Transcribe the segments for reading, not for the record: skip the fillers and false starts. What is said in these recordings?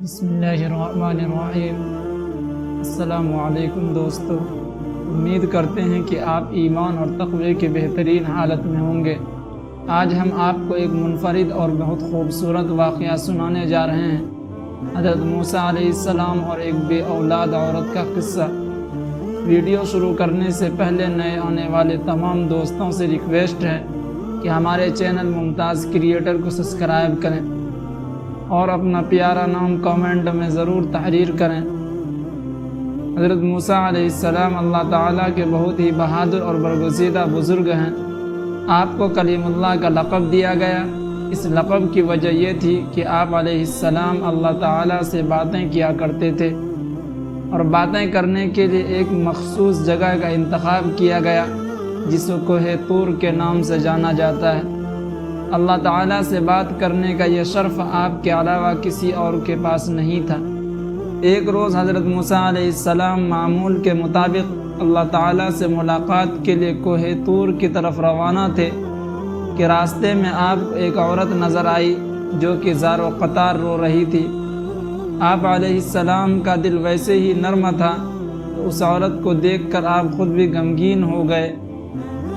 بسم اللہ الرحمن الرحیم۔ السلام علیکم دوستو، امید کرتے ہیں کہ آپ ایمان اور تقوی کی بہترین حالت میں ہوں گے۔ آج ہم آپ کو ایک منفرد اور بہت خوبصورت واقعہ سنانے جا رہے ہیں، حضرت موسیٰ علیہ السلام اور ایک بے اولاد عورت کا قصہ۔ ویڈیو شروع کرنے سے پہلے نئے آنے والے تمام دوستوں سے ریکویسٹ ہے کہ ہمارے چینل ممتاز کریٹر کو سبسکرائب کریں اور اپنا پیارا نام کامنٹ میں ضرور تحریر کریں۔ حضرت موسیٰ علیہ السلام اللہ تعالیٰ کے بہت ہی بہادر اور برگزیدہ بزرگ ہیں۔ آپ کو کلیم اللہ کا لقب دیا گیا۔ اس لقب کی وجہ یہ تھی کہ آپ علیہ السلام اللہ تعالیٰ سے باتیں کیا کرتے تھے، اور باتیں کرنے کے لیے ایک مخصوص جگہ کا انتخاب کیا گیا جس کو کوہ طور کے نام سے جانا جاتا ہے۔ اللہ تعالیٰ سے بات کرنے کا یہ شرف آپ کے علاوہ کسی اور کے پاس نہیں تھا۔ ایک روز حضرت موسیٰ علیہ السلام معمول کے مطابق اللہ تعالیٰ سے ملاقات کے لیے کوہ طور کی طرف روانہ تھے کہ راستے میں آپ کو ایک عورت نظر آئی جو کہ زار و قطار رو رہی تھی۔ آپ علیہ السلام کا دل ویسے ہی نرم تھا تو اس عورت کو دیکھ کر آپ خود بھی غمگین ہو گئے۔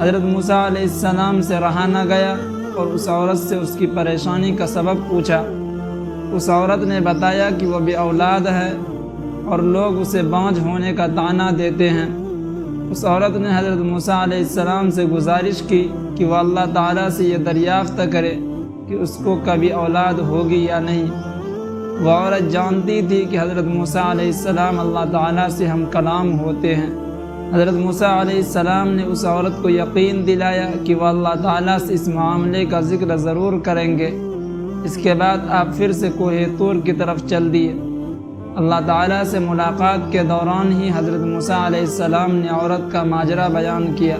حضرت موسیٰ علیہ السلام سے رہا نہ گیا اور اس عورت سے اس کی پریشانی کا سبب پوچھا۔ اس عورت نے بتایا کہ وہ بے اولاد ہے اور لوگ اسے بانجھ ہونے کا طعنہ دیتے ہیں۔ اس عورت نے حضرت موسیٰ علیہ السلام سے گزارش کی کہ وہ اللہ تعالیٰ سے یہ دریافت کرے کہ اس کو کبھی اولاد ہوگی یا نہیں۔ وہ عورت جانتی تھی کہ حضرت موسیٰ علیہ السلام اللہ تعالیٰ سے ہم کلام ہوتے ہیں۔ حضرت موسیٰ علیہ السلام نے اس عورت کو یقین دلایا کہ وہ اللہ تعالیٰ سے اس معاملے کا ذکر ضرور کریں گے۔ اس کے بعد آپ پھر سے کوہ طور کی طرف چل دیے۔ اللہ تعالیٰ سے ملاقات کے دوران ہی حضرت موسیٰ علیہ السلام نے عورت کا ماجرا بیان کیا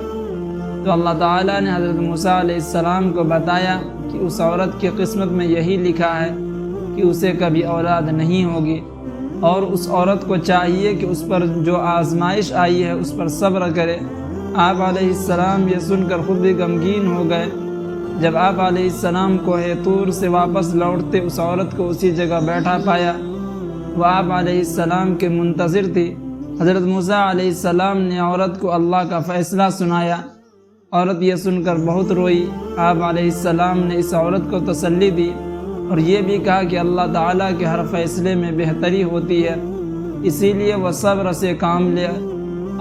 تو اللہ تعالیٰ نے حضرت موسیٰ علیہ السلام کو بتایا کہ اس عورت کی قسمت میں یہی لکھا ہے کہ اسے کبھی اولاد نہیں ہوگی، اور اس عورت کو چاہیے کہ اس پر جو آزمائش آئی ہے اس پر صبر کرے۔ آپ علیہ السلام یہ سن کر خود بھی غمگین ہو گئے۔ جب آپ علیہ السلام کوہ طور سے واپس لوٹتے اس عورت کو اسی جگہ بیٹھا پایا۔ وہ آپ علیہ السلام کے منتظر تھی۔ حضرت موسیٰ علیہ السلام نے عورت کو اللہ کا فیصلہ سنایا۔ عورت یہ سن کر بہت روئی۔ آپ علیہ السلام نے اس عورت کو تسلی دی اور یہ بھی کہا کہ اللہ تعالیٰ کے ہر فیصلے میں بہتری ہوتی ہے، اسی لیے وہ صبر سے کام لے۔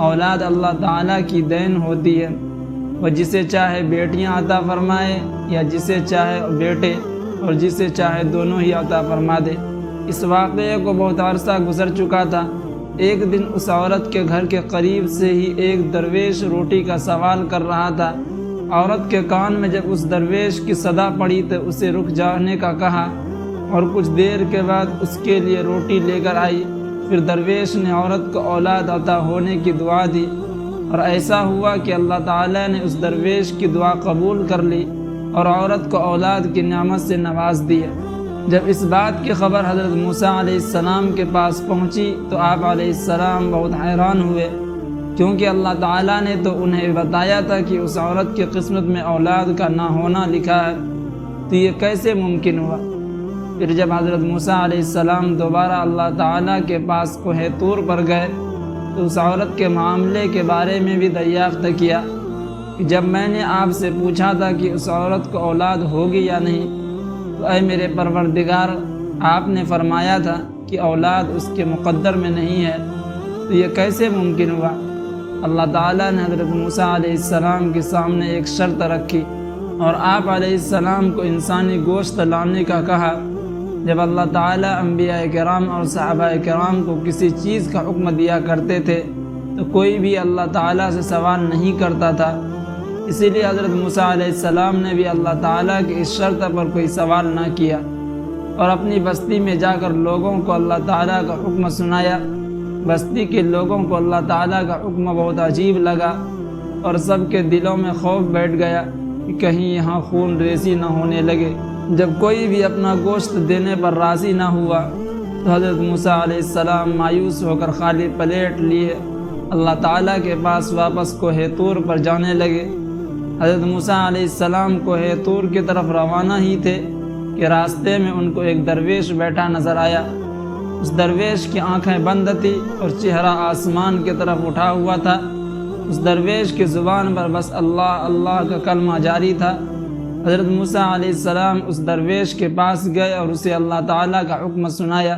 اولاد اللہ تعالیٰ کی دین ہوتی ہے، وہ جسے چاہے بیٹیاں عطا فرمائے یا جسے چاہے بیٹے، اور جسے چاہے دونوں ہی عطا فرما دے۔ اس واقعے کو بہت عرصہ گزر چکا تھا۔ ایک دن اس عورت کے گھر کے قریب سے ہی ایک درویش روٹی کا سوال کر رہا تھا۔ عورت کے کان میں جب اس درویش کی صدا پڑی تو اسے رک جانے کا کہا، اور کچھ دیر کے بعد اس کے لیے روٹی لے کر آئی۔ پھر درویش نے عورت کو اولاد عطا ہونے کی دعا دی، اور ایسا ہوا کہ اللہ تعالیٰ نے اس درویش کی دعا قبول کر لی اور عورت کو اولاد کی نعمت سے نواز دیا۔ جب اس بات کی خبر حضرت موسیٰ علیہ السلام کے پاس پہنچی تو آپ علیہ السلام بہت حیران ہوئے، کیونکہ اللہ تعالیٰ نے تو انہیں بتایا تھا کہ اس عورت کی قسمت میں اولاد کا نہ ہونا لکھا ہے، تو یہ کیسے ممکن ہوا؟ پھر جب حضرت موسیٰ علیہ السلام دوبارہ اللہ تعالیٰ کے پاس کوہ طور پر گئے تو اس عورت کے معاملے کے بارے میں بھی دریافت کیا کہ جب میں نے آپ سے پوچھا تھا کہ اس عورت کو اولاد ہوگی یا نہیں تو اے میرے پروردگار، آپ نے فرمایا تھا کہ اولاد اس کے مقدر میں نہیں ہے، تو یہ کیسے ممکن ہوا؟ اللہ تعالیٰ نے حضرت موسیٰ علیہ السلام کے سامنے ایک شرط رکھی اور آپ علیہ السلام کو انسانی گوشت لانے کا کہا۔ جب اللہ تعالیٰ انبیاء کرام اور صحابہ کرام کو کسی چیز کا حکم دیا کرتے تھے تو کوئی بھی اللہ تعالیٰ سے سوال نہیں کرتا تھا، اسی لیے حضرت موسیٰ علیہ السلام نے بھی اللہ تعالیٰ کی اس شرط پر کوئی سوال نہ کیا اور اپنی بستی میں جا کر لوگوں کو اللہ تعالیٰ کا حکم سنایا۔ بستی کے لوگوں کو اللہ تعالیٰ کا حکم بہت عجیب لگا اور سب کے دلوں میں خوف بیٹھ گیا کہ کہیں یہاں خون ریزی نہ ہونے لگے۔ جب کوئی بھی اپنا گوشت دینے پر راضی نہ ہوا تو حضرت موسیٰ علیہ السلام مایوس ہو کر خالی پلیٹ لیے اللہ تعالیٰ کے پاس واپس کوہ طور پر جانے لگے۔ حضرت موسیٰ علیہ السلام کوہ طور کی طرف روانہ ہی تھے کہ راستے میں ان کو ایک درویش بیٹھا نظر آیا۔ اس درویش کی آنکھیں بند تھی اور چہرہ آسمان کی طرف اٹھا ہوا تھا۔ اس درویش کی زبان پر بس اللہ اللہ کا کلمہ جاری تھا۔ حضرت موسیٰ علیہ السلام اس درویش کے پاس گئے اور اسے اللہ تعالیٰ کا حکم سنایا۔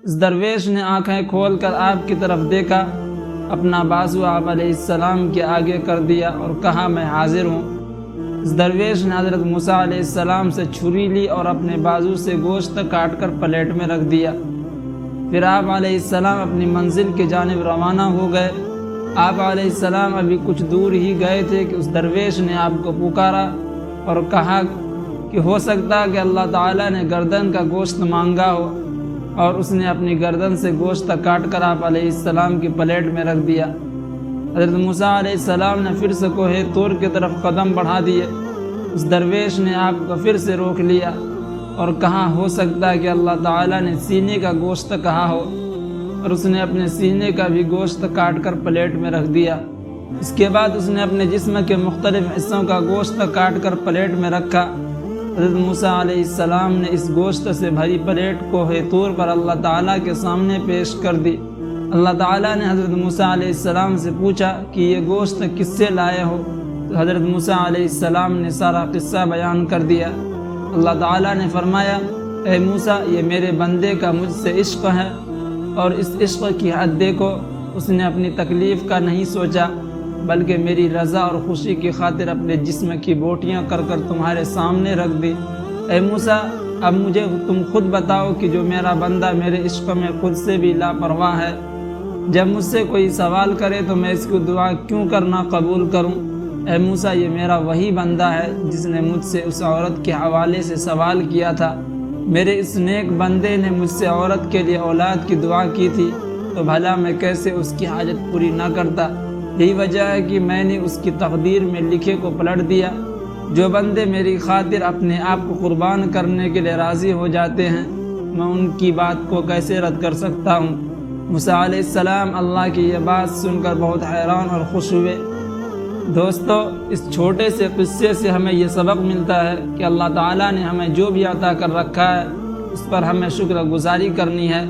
اس درویش نے آنکھیں کھول کر آپ کی طرف دیکھا، اپنا بازو آپ علیہ السلام کے آگے کر دیا اور کہا میں حاضر ہوں۔ اس درویش نے حضرت موسیٰ علیہ السلام سے چھری لی اور اپنے بازو سے گوشت کاٹ کر پلیٹ میں رکھ دیا۔ پھر آپ علیہ السلام اپنی منزل کی جانب روانہ ہو گئے۔ آپ علیہ السلام ابھی کچھ دور ہی گئے تھے کہ اس درویش نے آپ کو پکارا اور کہا کہ ہو سکتا ہے کہ اللہ تعالیٰ نے گردن کا گوشت مانگا ہو، اور اس نے اپنی گردن سے گوشت کاٹ کر آپ علیہ السلام کی پلیٹ میں رکھ دیا۔ حضرت موسیٰ علیہ السلام نے پھر سے کوہ طور کی طرف قدم بڑھا دیے۔ اس درویش نے آپ کو پھر سے روک لیا اور کہا ہو سکتا ہے کہ اللہ تعالیٰ نے سینے کا گوشت کہا ہو، اور اس نے اپنے سینے کا بھی گوشت کاٹ کر پلیٹ میں رکھ دیا۔ اس کے بعد اس نے اپنے جسم کے مختلف حصوں کا گوشت کاٹ کر پلیٹ میں رکھا۔ حضرت موسیٰ علیہ السلام نے اس گوشت سے بھری پلیٹ کوہ طور پر اللہ تعالیٰ کے سامنے پیش کر دی۔ اللہ تعالیٰ نے حضرت موسیٰ علیہ السلام سے پوچھا کہ یہ گوشت کس سے لائے ہو؟ تو حضرت موسیٰ علیہ السلام نے سارا قصہ بیان کر دیا۔ اللہ تعالیٰ نے فرمایا اے موسیٰ، یہ میرے بندے کا مجھ سے عشق ہے، اور اس عشق کی حد دیکھو، اس نے اپنی تکلیف کا نہیں سوچا بلکہ میری رضا اور خوشی کی خاطر اپنے جسم کی بوٹیاں کر کر تمہارے سامنے رکھ دی۔ اے موسیٰ، اب مجھے تم خود بتاؤ کہ جو میرا بندہ میرے عشق میں خود سے بھی لاپرواہ ہے، جب مجھ سے کوئی سوال کرے تو میں اس کو دعا کیوں کرنا قبول کروں؟ اے موسیٰ، یہ میرا وہی بندہ ہے جس نے مجھ سے اس عورت کے حوالے سے سوال کیا تھا۔ میرے اس نیک بندے نے مجھ سے عورت کے لیے اولاد کی دعا کی تھی، تو بھلا میں کیسے اس کی حاجت پوری نہ کرتا؟ یہی وجہ ہے کہ میں نے اس کی تقدیر میں لکھے کو پلٹ دیا۔ جو بندے میری خاطر اپنے آپ کو قربان کرنے کے لیے راضی ہو جاتے ہیں، میں ان کی بات کو کیسے رد کر سکتا ہوں؟ موسیٰ علیہ السلام اللہ کی یہ بات سن کر بہت حیران اور خوش ہوئے۔ دوستو، اس چھوٹے سے قصے سے ہمیں یہ سبق ملتا ہے کہ اللہ تعالیٰ نے ہمیں جو بھی عطا کر رکھا ہے اس پر ہمیں شکر گزاری کرنی ہے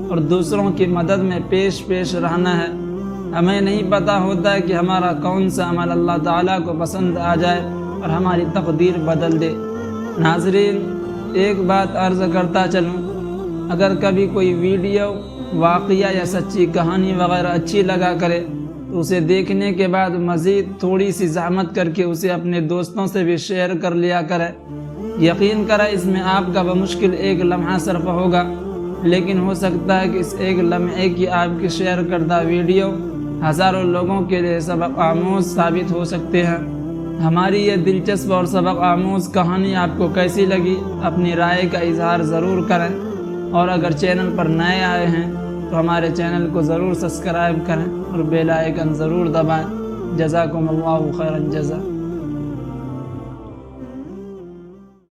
اور دوسروں کی مدد میں پیش رہنا ہے۔ ہمیں نہیں پتہ ہوتا ہے کہ ہمارا کون سا عمل اللہ تعالیٰ کو پسند آ جائے اور ہماری تقدیر بدل دے۔ ناظرین، ایک بات عرض کرتا چلوں، اگر کبھی کوئی ویڈیو، واقعہ یا سچی کہانی وغیرہ اچھی لگا کرے تو اسے دیکھنے کے بعد مزید تھوڑی سی زحمت کر کے اسے اپنے دوستوں سے بھی شیئر کر لیا کرے۔ یقین کریں اس میں آپ کا بمشکل ایک لمحہ صرف ہوگا، لیکن ہو سکتا ہے کہ اس ایک لمحے کی آپ کی شیئر کردہ ویڈیو ہزاروں لوگوں کے لیے سبق آموز ثابت ہو سکتے ہیں۔ ہماری یہ دلچسپ اور سبق آموز کہانی آپ کو کیسی لگی؟ اپنی رائے کا اظہار ضرور کریں، اور اگر چینل پر نئے آئے ہیں تو ہمارے چینل کو ضرور سبسکرائب کریں اور بیل آئیکن ضرور دبائیں۔ جزاکم اللہ خیر الجزا۔